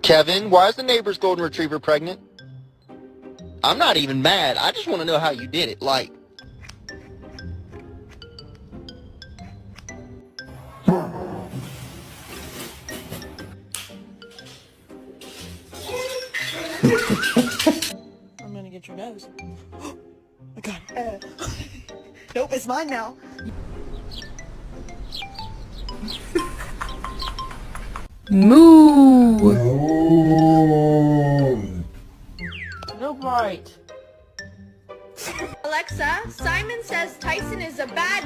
Kevin, why is the neighbor's golden retriever pregnant? I'm not even mad. I just want to know how you did it. Like... I'm gonna get your nose. I got it. Nope, it's mine now. Moo! No bite. Alexa, Simon says Tyson is a bad